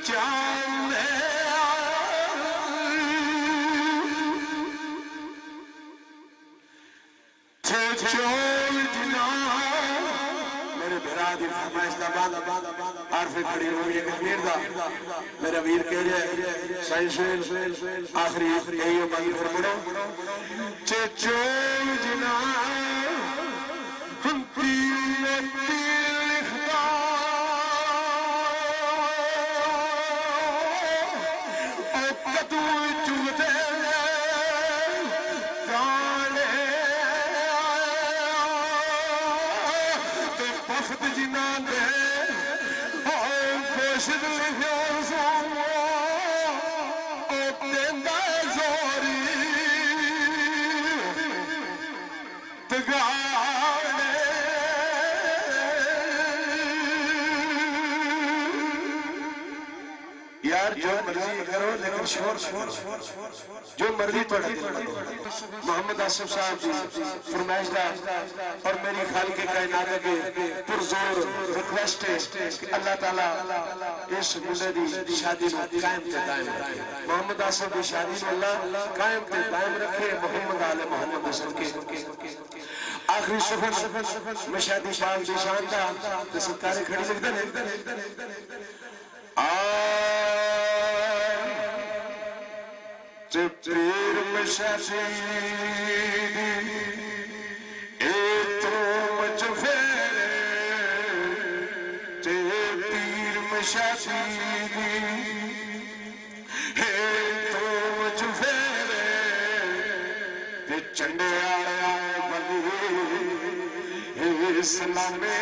چاندے تھے چول جنا میرے بھرا دی فرمائش دا بعد عارفی کھڑی ہوئی ہے کشمیر دا میرا ویر کہہ رہے سائن سویل آخری یہی بات پھر پڑھو تھے چول جنا ہم تیر لکھتا اور قدو چوتے یار جو مرضی کرو لیکن شور جو مرضی توڑا دل محمد آصف صاحب جی فرمائش دا اور میری خالق کائنات کے پرزور ریکویسٹ ہے کہ اللہ تعالیٰ اس ملے دی شادی میں قائم تے دائم رکھے محمد آصف دی شادی میں اللہ قائم تے دائم رکھے محمد آل محمد صلی کے آخری سفر میں شادی شاہ دی شان دا تو سرکارے کھڑی لکھتے ہیں تیر میں شادی اے تو مجھ فیرے تیر میں شادی اے تو مجھ فیرے تے چنڈے آئے بلی اسلامی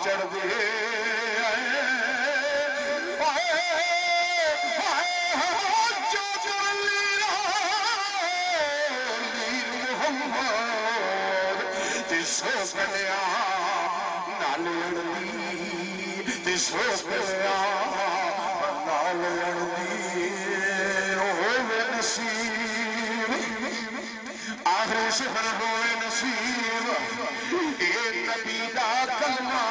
چڑھ دے جو جلی محمد تیسو گلیا نال لڑی تیسو گلیا نال لڑی ہوئے نصیب آخری سفر ہوئے نصیب اے نبی دا کلمہ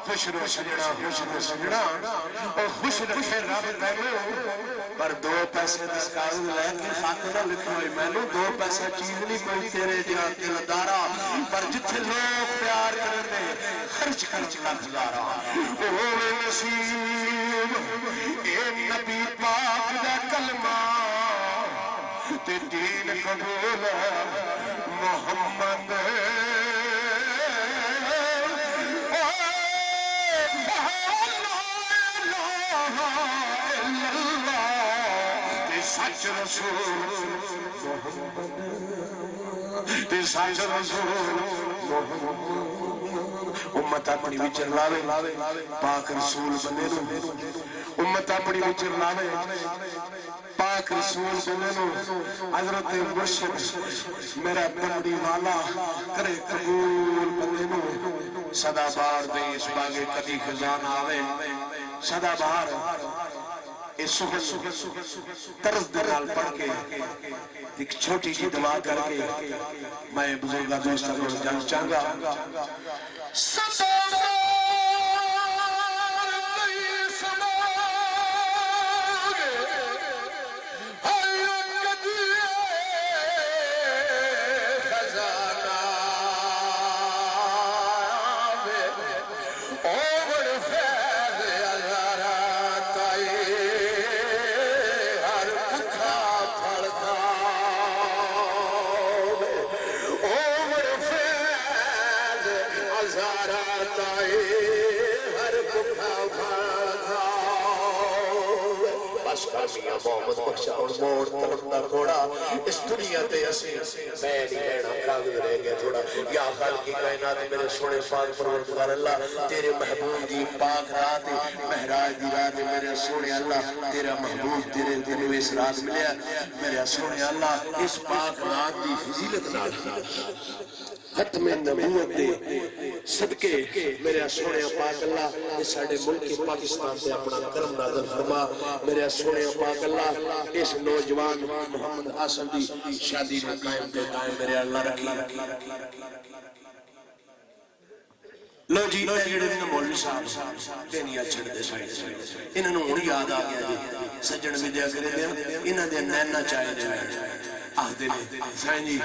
خوش رو سجڑا اور خوش رکھے رب تینو پر دو پیسے دس کاغذ لے کے خاتمہ لکھو ہوئی میں نے دو پیسے چیز نہیں کوئی تیرے جہاں دلدارا پر جتھے لوگ پیار کرنے خرچ کر ہزارا اوہ نصیب اے نبی پاک دا کلمہ تے دین قبول محمد سچ رسول محمد تے سچ رسول محمد امت اپنی وچر لاوے پاک رسول بنے نو امت اپنی وچر لاوے پاک رسول بنے نو حضرت مرشد میرا بندی والا کرے قبول بنے نو صدا بار دے اس باغے کدی خزان آوے صدا بار اس سخن طرز دلال پڑھ کے ایک چھوٹی جی دعا کر کے میں بزرگا دوستہ کو جان چاہوں گا میاں محمد بخشا اور موڑ ترمنا گھوڑا اس دنیا تے اسی میں نہیں رہنا کاغذ رہ گیا تھوڑا یا خالق کائنات میرے سونے پاک پروردگار اللہ تیرے محبوب دی پاک رات مہراج دی رات میرے سونے اللہ تیرا محبوب تیرے دنو اس رات ملیا میرے سونے اللہ اس پاک رات دی فضیلت نال ختم نبوت دے صدقے میرے سونے پاک اللہ اس ساڑھے ملک پاکستان سے اپنا کرم نازل فرما میرے سونے پاک اللہ اس نوجوان محمد آسم دی شادی میں قائم دے قائم میرے اللہ رکھی لو جی اے جڑے نے مولوی صاحب دینیا چھڑ دے سائیں انہاں نوں ہن یاد آ گیا جی سجن ودیا کرے دے انہاں دے نینا چاہے دے آہدے نے سائیں جی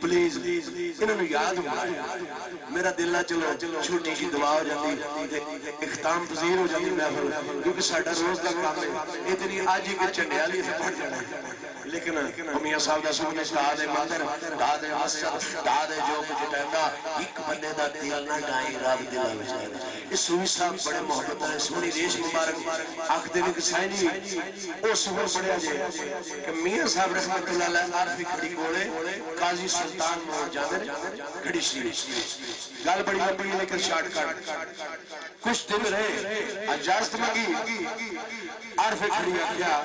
پلیز انہوں نے یاد ہونا میرا دلہ چلو چھوٹی کی دعا ہو جاتی اختام پذیر ہو جاتی محفل کیونکہ ساڑھا روز کا کام ہے اتنی آج ہی کے چنڈیالی سے پڑھ جانا ہے لیکن میاں صاحب دا سکنے داد مندر داد مسجد داد جو کچھ ٹہنا ایک بندے دا دل نہ ڈائیں رب دلہ بچائے اس سوئی صاحب بڑے محبت ہے سونی ریش مبارک آنکھ دینے کے سائن جی او سہر بڑے آجے کہ میاں صاحب رحمت اللہ علیہ عارفی کھڑی گوڑے قاضی سلطان مور جادر کھڑی شریف گال بڑی لمبی لیکن شارٹ کارٹ کچھ دن رہے اجازت مانگی عارفی کھڑی آگیا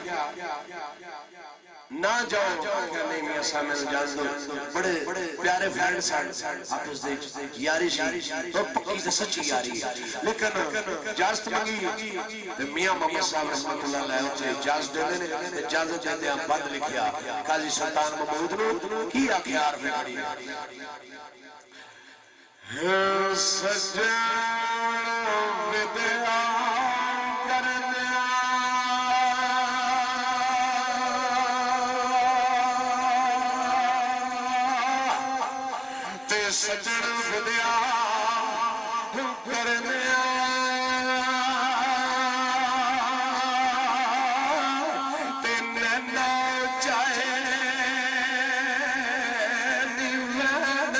نہ جاؤ کہ نہیں میاں صاحب میں جان دو بڑے پیارے فرینڈ سان آپس دے یاری شاری تو پکی سے سچی یاری لیکن اجازت مانگی میاں محمد صاحب رحمت اللہ علیہ سے اجازت دے دینے اجازت دیتے ہم بند لکھیا قاضی سلطان محمود نو کی آخیار میں کھڑی سجن ودیا سجن ودیا کرنے تین نہ چاہے نیوان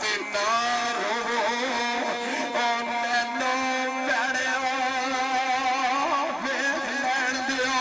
تین نہ رو نینو میرے بین دیو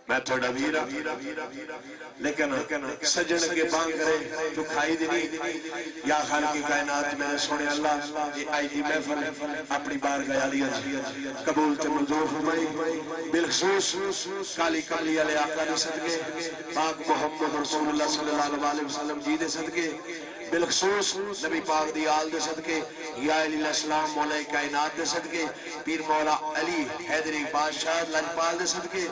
میں تھوڑا ویرہ لیکن سجن کے بانگ کرے جو کھائی دینی یا خالق کائنات میں سونے اللہ یہ آئی دی محفل اپنی بار گیا لیا قبول تے منظور فرمائی بالخصوص کالی کملی علیہ آقا دے صدقے پاک محمد رسول اللہ صلی اللہ علیہ وسلم جی دے صدقے بالخصوص نبی پاک دی آل دے صدقے یا علیہ السلام مولا کائنات دے صدقے پیر مولا علی حیدری بادشاہ لجپال دے صدقے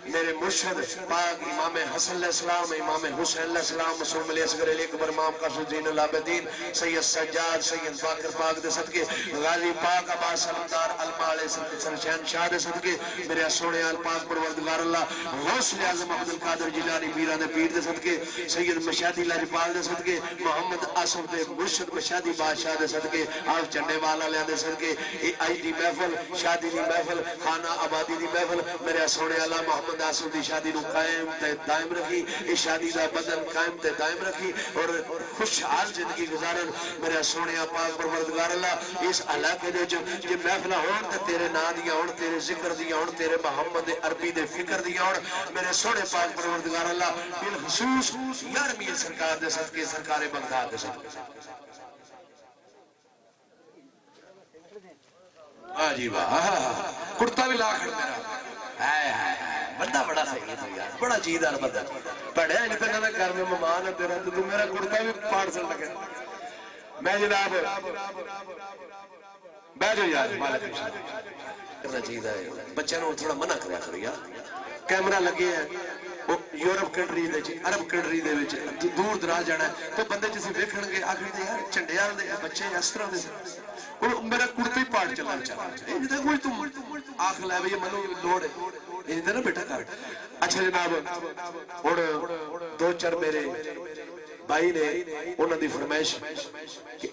میرے مرشد پاک امام حسن علیہ السلام امام حسین علیہ السلام مسلم علیہ اصغر علیہ اکبر امام قاسم زین العابدین سید سجاد سید باقر پاک دے صدقے غازی پاک عباس سلمدار علماء علیہ سرشین شاہ دے صدقے میرے سونے آل پاک پروردگار اللہ غوث اعظم عبدالقادر جیلانی پیران پیر دے صدقے سید مشہدی لجپال دے صدقے محمد آصف دے مرشد مشہدی بادشاہ دے صدقے آپ چنڈے والا لے دے صدقے اے آئی دی محفل شادی دی محفل خانہ آبادی دی محفل میرے سونے اللہ محمد آسف دی شادی نو قائم تے دائم رکھی اس شادی دا بدن قائم تے دائم رکھی اور خوشحال زندگی گزارن میرے سونے پاک پروردگار اللہ اس علاقے دے جو محفلہ ہون تے تیرے نا دیا ہون تیرے ذکر دیا ہون تیرے محمد عربی دے فکر دیا ہون میرے سونے پاک پروردگار اللہ بالخصوص یارمی سرکار دے صدقے سرکار بغداد دے صدقے جی واہ کرتا بھی لاکھ میرا بندہ بڑا صحیح ہے یار بڑا چیدار بندہ پڑھیا نہیں پہنا میں گھر میں ممان ہے تیرا تو میرا کرتا بھی پاڑ سن لگے میں جناب بیٹھو یار مالک کرنا چاہیے بچے نو تھوڑا منع کریا کرو یار کیمرہ لگے ہیں یورپ کنٹری دے عرب کنٹری دے وچ دور دراز جانا ہے تو بندے جسے دیکھن گے آخری دے یار چنڈیال دے بچے اس طرح دے اور میرا کرتا ہی پاڑ چلا چاہتا ہے کوئی تم آخر لے بھئی منو لوڑ ہے یہ دے نا بیٹا کر اچھا جناب اور دو چار میرے بھائی نے انہوں نے فرمائش کہ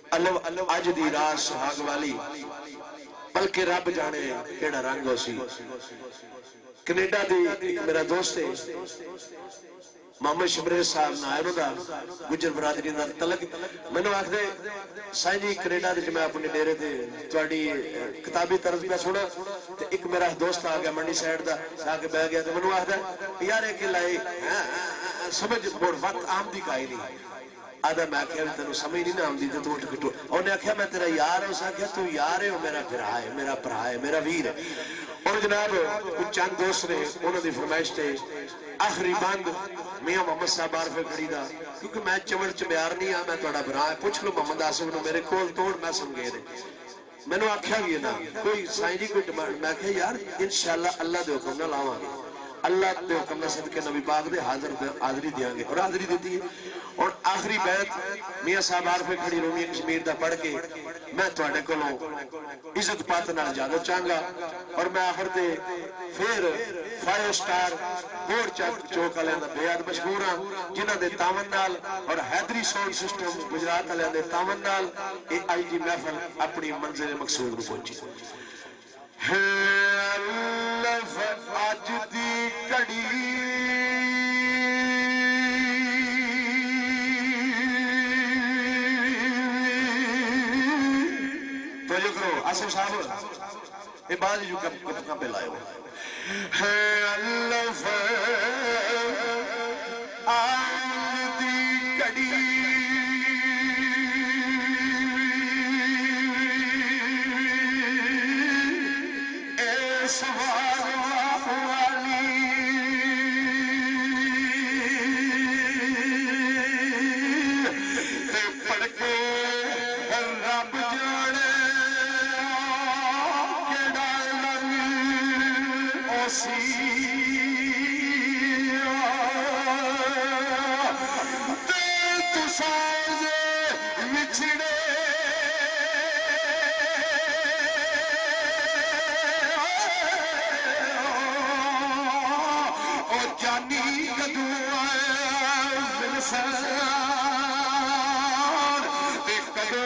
آج دی رات سہاگ والی بلکہ رب جانے کیڑا رنگ ہو سی کینیڈا دی میرا دوست ہے محمد شبریز صاحب نائرو دا گجر برادری دا تلق میں نے آکھ دے سائن جی کینیڈا دے میں اپنے ڈیرے دے توڑی کتابی طرف بھی نہ سونا ایک میرا دوست آگیا منڈی سائیڈ دا آگے بہ گیا تو میں نے آکھ دے یار ایک لائی سمجھ بڑھ وقت آمدی کا ہی نہیں آدھا میں آکھیا بھی تنو سمجھ نہیں نا آمدی تو اٹھ کٹو اور نے آکھیا میں تیرا یار ہے اس آکھیا تو یار ہے میرا پھرا ہے میرا پرا ہے میرا ویر ہے اور جناب کچھ چند دوست نے انہوں نے فرمائش تے آخری بند میاں محمد صاحب عارف کھڑی دا کیونکہ میں چمڑ چمیار نہیں ہاں میں توڑا برا ہے پوچھ لو محمد آصف نے میرے کول توڑ میں سمگے دے میں نے آکھیا بھی نا کوئی سائن جی کوئی ڈیمانڈ میں آکھیا یار انشاءاللہ اللہ دے حکم نہ لاؤں گے اللہ دے حکم نہ صدقے نبی پاک دے حاضری دیاں گے اور حاضری دیتی ہے اور آخری بیعت میاں صاحب عارف کھڑی رومی کشمیر دا پڑھ کے میں توڑے کو لوں عزت پاتنا جادو چانگا اور میں آخر دے پھر 5 سٹار بورڈ چوک علیہ بیعت مشہورا جنہ دے تاون نال اور حیدری ساؤنڈ سسٹم گجرات علیہ دے تاون نال اے آئی جی محفل اپنی منزل مقصود میں پہنچی ہے اللہ آج دی کڑی آصف صاحب یہ بات جو کہاں پہ لائے ہوئے ہے اللہ آج دی کڑی اے سوار والی تے پڑھ کے رب جانے تو ساز مچھڑے اور جانی کدو ملسان ایک کدو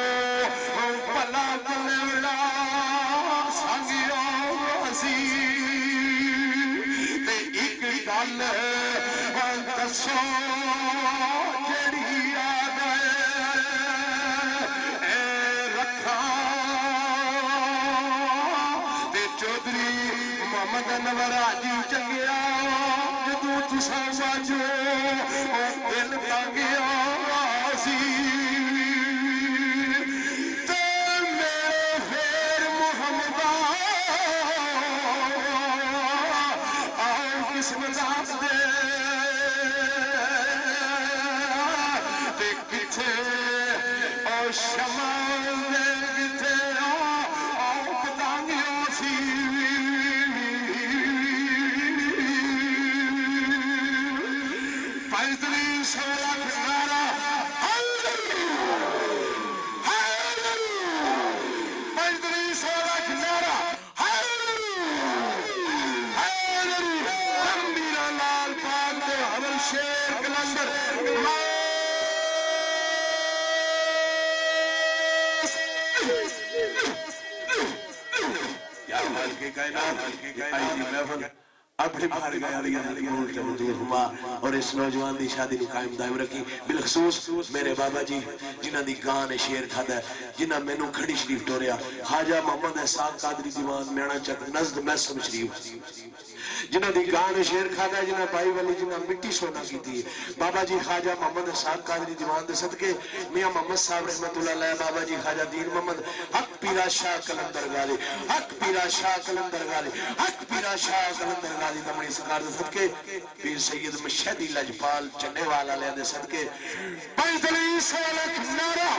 پلا دلوڑا سانگیا عزیز گل دسو جڑی یاد رکھا تے چودھری محمد انور حاجی چنگیا جدوں تساں ساجو دل تانگیا سی تے میرے پھر محمد قسمت دے تے کتھے او شمال دے کتھے او پتانگیوں سی پائزلی سولا کنارا پائزلی سولا کنارا لال پاک کہ کائنات آئی دی محفل اپنے بھار گئے علیہ ملک دور ہوا اور اس نوجوان دی شادی نو قائم دائم رکھی بالخصوص میرے بابا جی جنہ دی گان شیر کھادا ہے جنہ میں نو کھڑی شریف ٹوریا خواجہ محمد احسان قادری دیوان میانا چک نزد محسن شریف جنہ دی گان شیر کھادا ہے جنہ بائی والی جنہ مٹی سونا کی تھی بابا جی خواجہ محمد احسان قادری دیوان دے صدقے میاں محمد صاحب رحمت اللہ علیہ بابا جی خواجہ دین محمد حق پیرا شاہ کلندر غالے حق پیرا شاہ کلندر غالے حق پیرا شاہ کلندر غالے دمانی سکار دے صدقے پیر سید مشہدی لجپال چنے والا لے دے صدقے پنجدلی سالک نارا